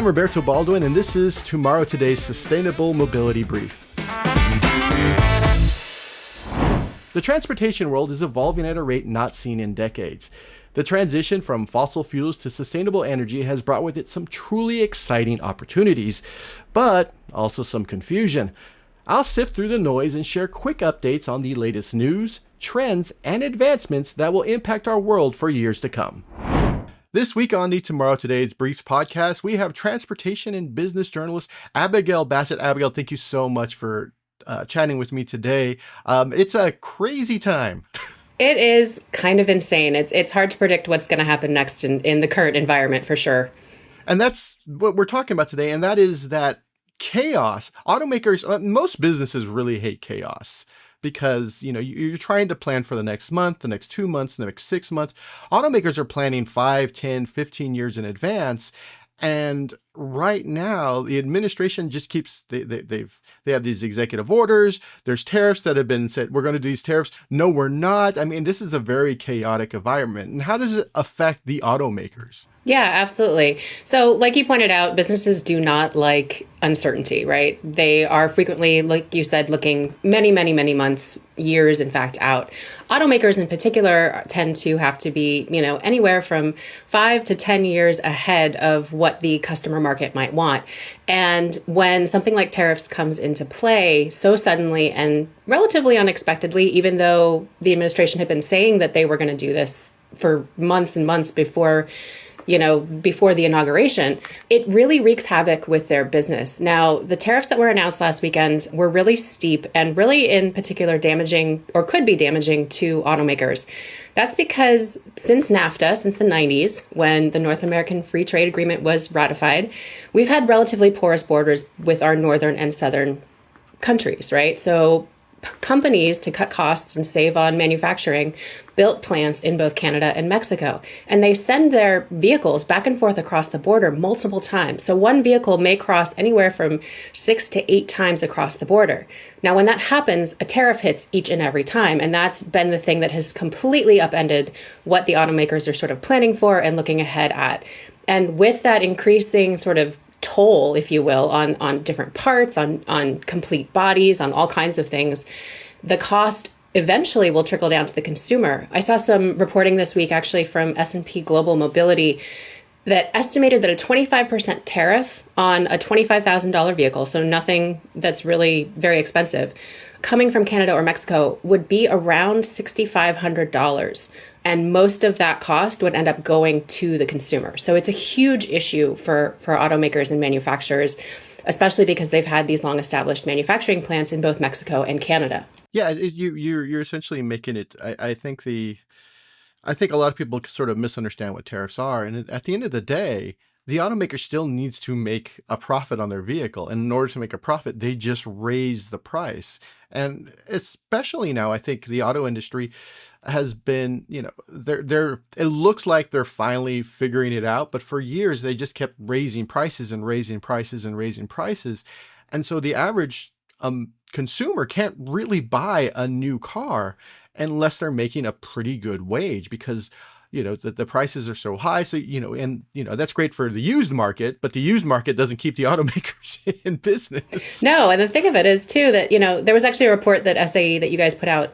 I'm Roberto Baldwin, and this is Tomorrow Today's Sustainable Mobility Brief. The transportation world is evolving at a rate not seen in decades. The transition from fossil fuels to sustainable energy has brought with it some truly exciting opportunities, but also some confusion. I'll sift through the noise and share quick updates on the latest news, trends, and advancements that will impact our world for years to come. This week on the Tomorrow Today's Briefs podcast, we have transportation and business journalist Abigail Bassett. Abigail, thank you so much for chatting with me today. It's a crazy time. It is kind of insane. It's hard to predict what's going to happen next in the current environment, for sure. And that's what we're talking about today, and that is that chaos. Automakers, most businesses really hate chaos because, you're trying to plan for the next month, the next 2 months, the next 6 months. Automakers are planning 5, 10, 15 years in advance. And right now, the administration just keeps, they have these executive orders. There's tariffs that have been said, we're going to do these tariffs. No, we're not. I mean, this is a very chaotic environment. And how does it affect the automakers? Yeah, absolutely. So like you pointed out, businesses do not like uncertainty, right? They are frequently, like you said, looking many, many, many months, years, in fact, out. Automakers in particular tend to have to be, anywhere from 5 to 10 years ahead of what the customer market might want. And when something like tariffs comes into play so suddenly and relatively unexpectedly, even though the administration had been saying that they were going to do this for months and months before the inauguration, it really wreaks havoc with their business. Now, the tariffs that were announced last weekend were really steep and really in particular damaging, or could be damaging, to automakers. That's because since NAFTA, since the 90s, when the North American Free Trade Agreement was ratified, we've had relatively porous borders with our northern and southern countries, right? So companies, to cut costs and save on manufacturing, built plants in both Canada and Mexico. And they send their vehicles back and forth across the border multiple times. So one vehicle may cross anywhere from 6 to 8 times across the border. Now, when that happens, a tariff hits each and every time. And that's been the thing that has completely upended what the automakers are sort of planning for and looking ahead at. And with that increasing sort of toll, if you will, on different parts, on complete bodies, on all kinds of things, the cost eventually will trickle down to the consumer. I saw some reporting this week actually from S&P Global Mobility that estimated that a 25% tariff on a $25,000 vehicle, so nothing that's really very expensive, coming from Canada or Mexico would be around $6,500. And most of that cost would end up going to the consumer. So it's a huge issue for automakers and manufacturers, especially because they've had these long established manufacturing plants in both Mexico and Canada. Yeah, you're essentially making it. I think a lot of people sort of misunderstand what tariffs are, and at the end of the day, the automaker still needs to make a profit on their vehicle. And in order to make a profit, they just raise the price. And especially now, I think the auto industry has been, it looks like they're finally figuring it out. But for years, they just kept raising prices and raising prices and raising prices. And so the average consumer can't really buy a new car unless they're making a pretty good wage because the prices are so high. So, that's great for the used market, but the used market doesn't keep the automakers in business. No. And the thing of it is, too, that, there was actually a report that SAE that you guys put out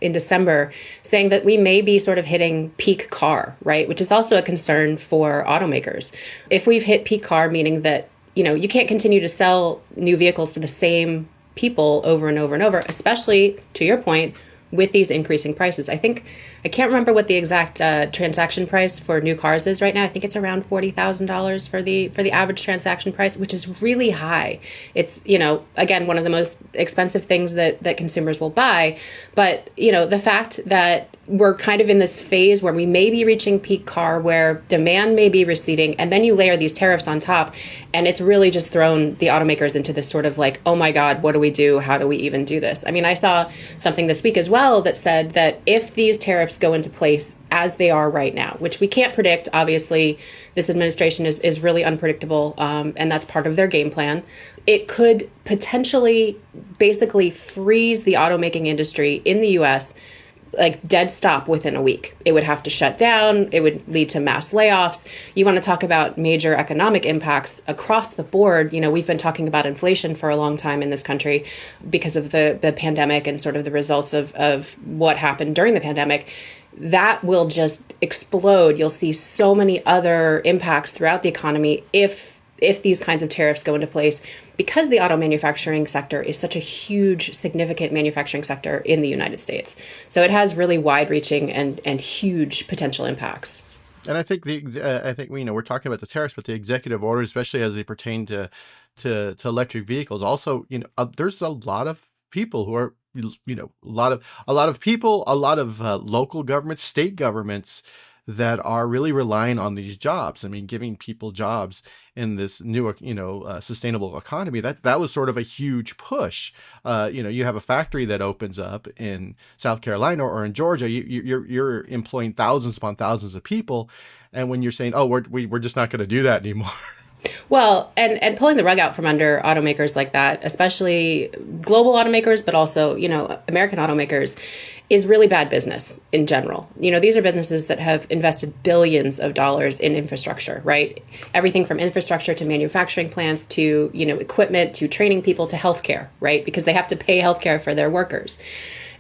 in December saying that we may be sort of hitting peak car, right? Which is also a concern for automakers. If we've hit peak car, meaning that, you can't continue to sell new vehicles to the same people over and over and over, especially, to your point, with these increasing prices. I can't remember what the exact transaction price for new cars is right now. I think it's around $40,000 for the average transaction price, which is really high. It's, again, one of the most expensive things that consumers will buy. But, the fact that we're kind of in this phase where we may be reaching peak car, where demand may be receding, and then you layer these tariffs on top, and it's really just thrown the automakers into this sort of like, oh my God, what do we do? How do we even do this? I mean, I saw something this week as well that said that if these tariffs go into place as they are right now, which we can't predict, obviously, this administration is really unpredictable, and that's part of their game plan. It could potentially basically freeze the automaking industry in the U.S., like dead stop within a week. It would have to shut down. It would lead to mass layoffs. You want to talk about major economic impacts across the board. You know, we've been talking about inflation for a long time in this country because of the pandemic and sort of the results of what happened during the pandemic. That will just explode. You'll see so many other impacts throughout the economy if these kinds of tariffs go into place, because the auto manufacturing sector is such a huge, significant manufacturing sector in the United States. So it has really wide-reaching and huge potential impacts. And I think we're talking about the tariffs, but the executive orders, especially as they pertain to electric vehicles, also there's a lot of people who are a lot of people, a lot of local governments, state governments that are really relying on these jobs. I mean, giving people jobs in this new, sustainable economy, that was sort of a huge push. You have a factory that opens up in South Carolina or in Georgia, you're employing thousands upon thousands of people. And when you're saying, oh, we're just not going to do that anymore. Well, and pulling the rug out from under automakers like that, especially global automakers, but also, American automakers, is really bad business in general. These are businesses that have invested billions of dollars in infrastructure, right? Everything from infrastructure to manufacturing plants to, equipment to training people to healthcare, right? Because they have to pay healthcare for their workers.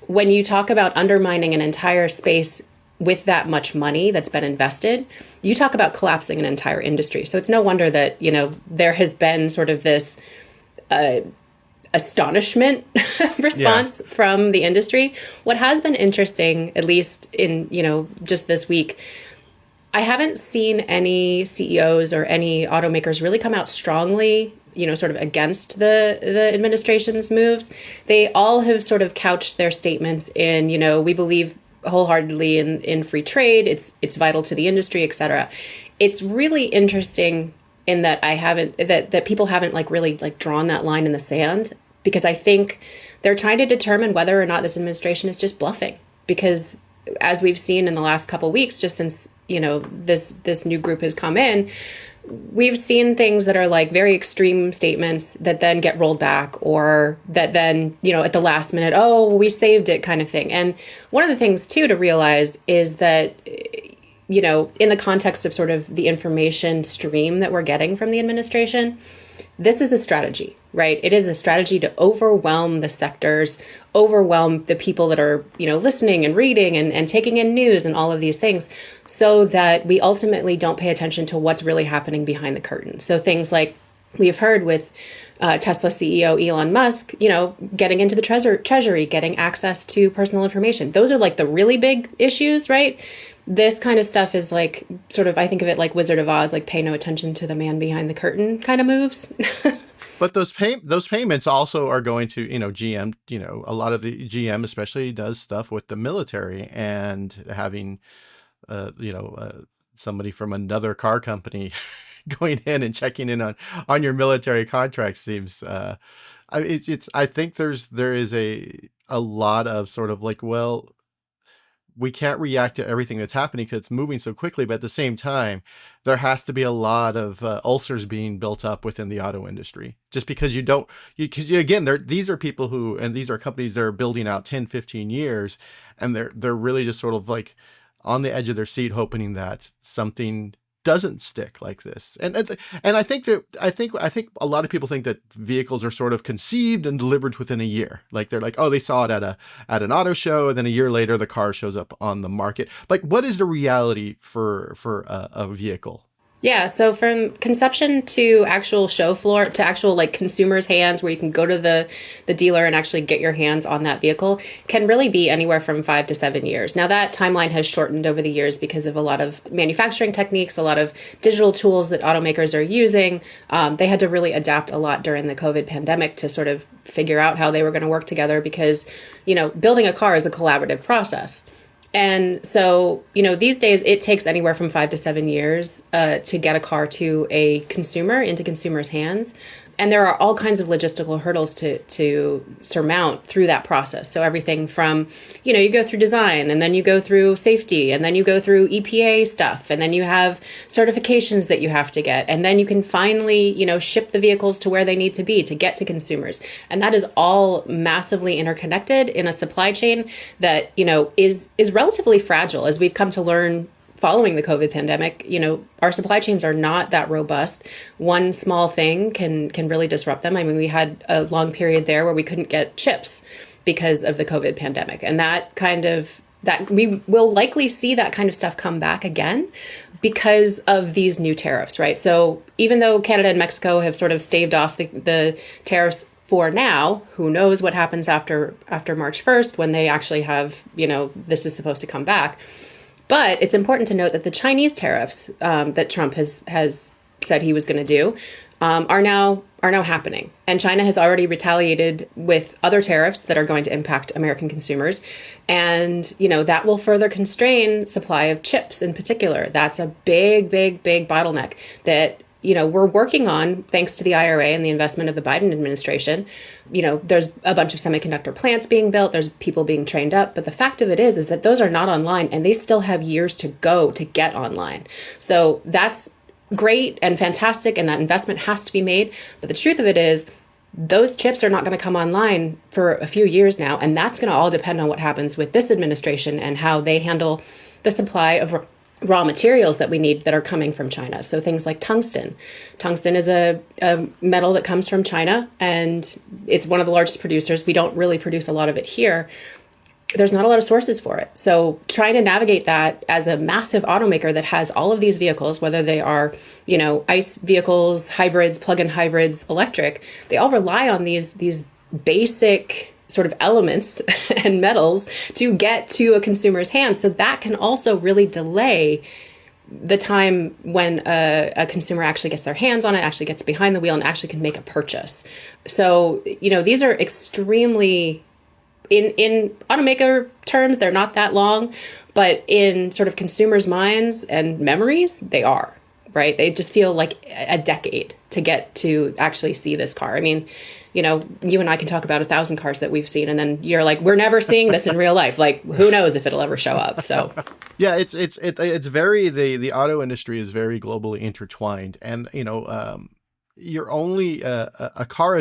When you talk about undermining an entire space with that much money that's been invested, you talk about collapsing an entire industry. So it's no wonder that, there has been sort of this astonishment response from the industry. What has been interesting, at least in, just this week, I haven't seen any CEOs or any automakers really come out strongly, sort of against the administration's moves. They all have sort of couched their statements in, we believe wholeheartedly in free trade. It's vital to the industry, et cetera. It's really interesting in that that people haven't really drawn that line in the sand, because I think they're trying to determine whether or not this administration is just bluffing. Because as we've seen in the last couple of weeks, just since, this new group has come in, we've seen things that are very extreme statements that then get rolled back, or that then, at the last minute, oh, we saved it kind of thing. And one of the things too to realize is that, in the context of sort of the information stream that we're getting from the administration, this is a strategy, right? It is a strategy to overwhelm the sectors, overwhelm the people that are, listening and reading and taking in news and all of these things, so that we ultimately don't pay attention to what's really happening behind the curtain. So things like we've heard with Tesla CEO Elon Musk, getting into the treasury, getting access to personal information. Those are the really big issues, right? This kind of stuff is sort of, I think of it like Wizard of Oz, pay no attention to the man behind the curtain kind of moves. But those payments also are going to, GM, a lot of the GM especially does stuff with the military, and having, somebody from another car company going in and checking in on your military contract seems, I think there is a lot of sort of well, we can't react to everything that's happening because it's moving so quickly. But at the same time, there has to be a lot of ulcers being built up within the auto industry, just because again, these are people and these are companies that are building out 10, 15 years. And they're really just sort of on the edge of their seat, hoping that something doesn't stick like this. And I think a lot of people think that vehicles are sort of conceived and delivered within a year. They're oh, they saw it at an auto show, and then a year later the car shows up on the market. What is the reality for a vehicle? Yeah, so from conception to actual show floor to actual consumers' hands, where you can go to the dealer and actually get your hands on that vehicle, can really be anywhere from 5 to 7 years. Now that timeline has shortened over the years because of a lot of manufacturing techniques, a lot of digital tools that automakers are using. They had to really adapt a lot during the COVID pandemic to sort of figure out how they were going to work together, because, building a car is a collaborative process. And so, these days it takes anywhere from 5 to 7 years to get a car to a consumer, into consumers' hands. And there are all kinds of logistical hurdles to surmount through that process. So everything from, you go through design, and then you go through safety, and then you go through EPA stuff, and then you have certifications that you have to get, and then you can finally, ship the vehicles to where they need to be to get to consumers. And that is all massively interconnected in a supply chain that, is relatively fragile, as we've come to learn following the COVID pandemic. Our supply chains are not that robust. One small thing can really disrupt them. I mean, we had a long period there where we couldn't get chips because of the COVID pandemic. And that we will likely see that kind of stuff come back again because of these new tariffs, right? So even though Canada and Mexico have sort of staved off the tariffs for now, who knows what happens after March 1st when they actually have, this is supposed to come back. But it's important to note that the Chinese tariffs that Trump has said he was going to do are now happening, and China has already retaliated with other tariffs that are going to impact American consumers, and that will further constrain supply of chips in particular. That's a big bottleneck that we're working on thanks to the IRA and the investment of the Biden administration. There's a bunch of semiconductor plants being built. There's people being trained up. But the fact of it is that those are not online, and they still have years to go to get online. So that's great and fantastic, and that investment has to be made. But the truth of it is, those chips are not going to come online for a few years now. And that's going to all depend on what happens with this administration and how they handle the supply of raw materials that we need that are coming from China. So things like tungsten. Tungsten is a metal that comes from China, and it's one of the largest producers. We don't really produce a lot of it here. There's not a lot of sources for it. So trying to navigate that as a massive automaker that has all of these vehicles, whether they are, ICE vehicles, hybrids, plug-in hybrids, electric, they all rely on these basic sort of elements and metals to get to a consumer's hands. So that can also really delay the time when a consumer actually gets their hands on it, actually gets behind the wheel, and actually can make a purchase. So, these are extremely, in automaker terms, they're not that long, but in sort of consumers' minds and memories, they are, right? They just feel like a decade to get to actually see this car. I mean, you and I can talk about 1,000 cars that we've seen, and then you're like, we're never seeing this in real life. Like, who knows if it'll ever show up? So, yeah, it's very the auto industry is very globally intertwined, and you're only a car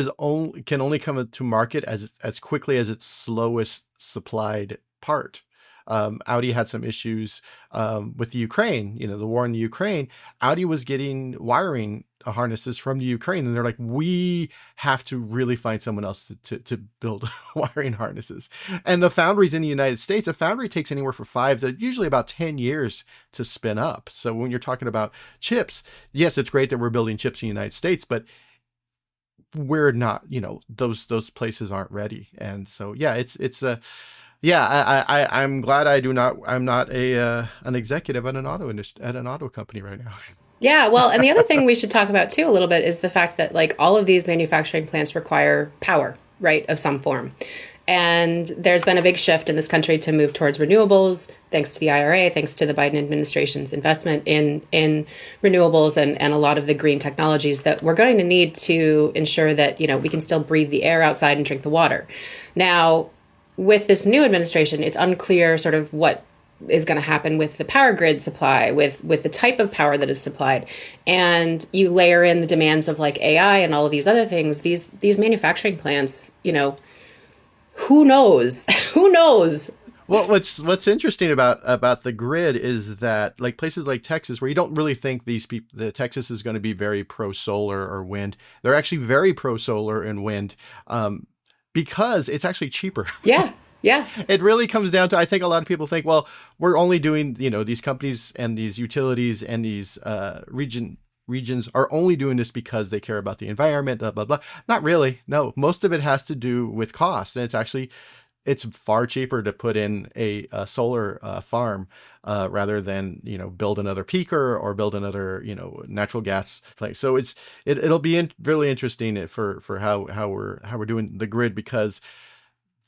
can only come to market as quickly as its slowest supplied part. Audi had some issues with the Ukraine, the war in the Ukraine. Audi was getting wiring harnesses from the Ukraine, and they're like, we have to really find someone else to build wiring harnesses. And the foundries in the United States, a foundry takes anywhere from 5 to usually about 10 years to spin up. So when you're talking about chips, yes, it's great that we're building chips in the United States, but we're not, those places aren't ready. And so, yeah, I'm glad I'm not an executive at an auto company right now. yeah, well, and the other thing we should talk about too a little bit is the fact that like all of these manufacturing plants require power, right, of some form. And there's been a big shift in this country to move towards renewables, thanks to the IRA, thanks to the Biden administration's investment in renewables and a lot of the green technologies that we're going to need to ensure that, we can still breathe the air outside and drink the water. Now, with this new administration, it's unclear sort of what is going to happen with the power grid supply, with the type of power that is supplied. And you layer in the demands of like AI and all of these other things, these manufacturing plants, who knows? Who knows? Well, what's interesting about the grid is that like places like Texas, where you don't really think the Texas is going to be very pro solar or wind, they're actually very pro solar and wind, because it's actually cheaper. Yeah. Yeah. It really comes down to, I think a lot of people think, well, we're only doing, these companies and these utilities and these regions are only doing this because they care about the environment, blah, blah, blah. Not really. No, most of it has to do with cost. And it's far cheaper to put in a solar farm rather than, build another peaker or build another, natural gas place. So it'll be really interesting for how we're doing the grid, because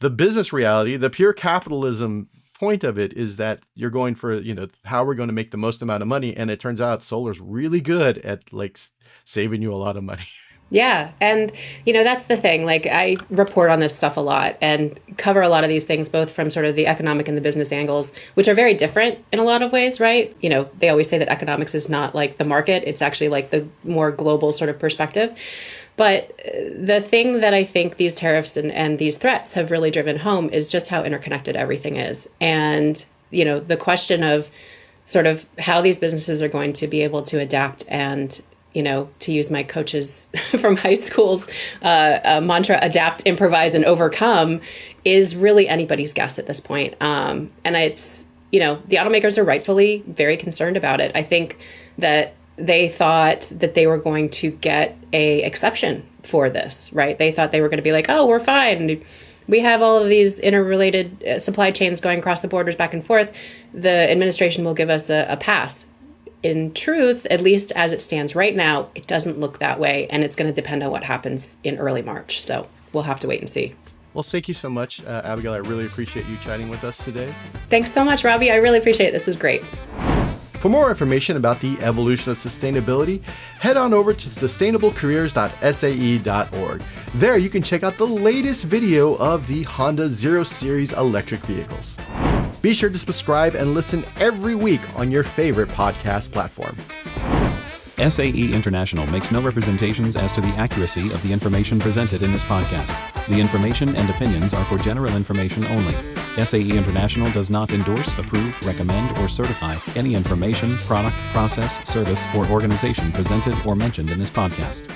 the business reality, the pure capitalism point of it is that you're going for, how we're going to make the most amount of money. And it turns out solar's really good at like saving you a lot of money. Yeah. And, that's the thing. Like, I report on this stuff a lot and cover a lot of these things, both from sort of the economic and the business angles, which are very different in a lot of ways, right? They always say that economics is not like the market, it's actually like the more global sort of perspective. But the thing that I think these tariffs and these threats have really driven home is just how interconnected everything is. And, the question of sort of how these businesses are going to be able to adapt and, to use my coaches from high school's mantra, adapt, improvise, and overcome, is really anybody's guess at this point. And it's, the automakers are rightfully very concerned about it. I think that they thought that they were going to get a exception for this, right? They thought they were going to be like, oh, we're fine. We have all of these interrelated supply chains going across the borders back and forth. The administration will give us a pass. In truth, at least as it stands right now, it doesn't look that way, and it's going to depend on what happens in early March. So we'll have to wait and see. Well, thank you so much, Abigail. I really appreciate you chatting with us today. Thanks so much, Robbie. I really appreciate it. This was great. For more information about the evolution of sustainability, head on over to sustainablecareers.sae.org. There you can check out the latest video of the Honda Zero Series electric vehicles. Be sure to subscribe and listen every week on your favorite podcast platform. SAE International makes no representations as to the accuracy of the information presented in this podcast. The information and opinions are for general information only. SAE International does not endorse, approve, recommend, or certify any information, product, process, service, or organization presented or mentioned in this podcast.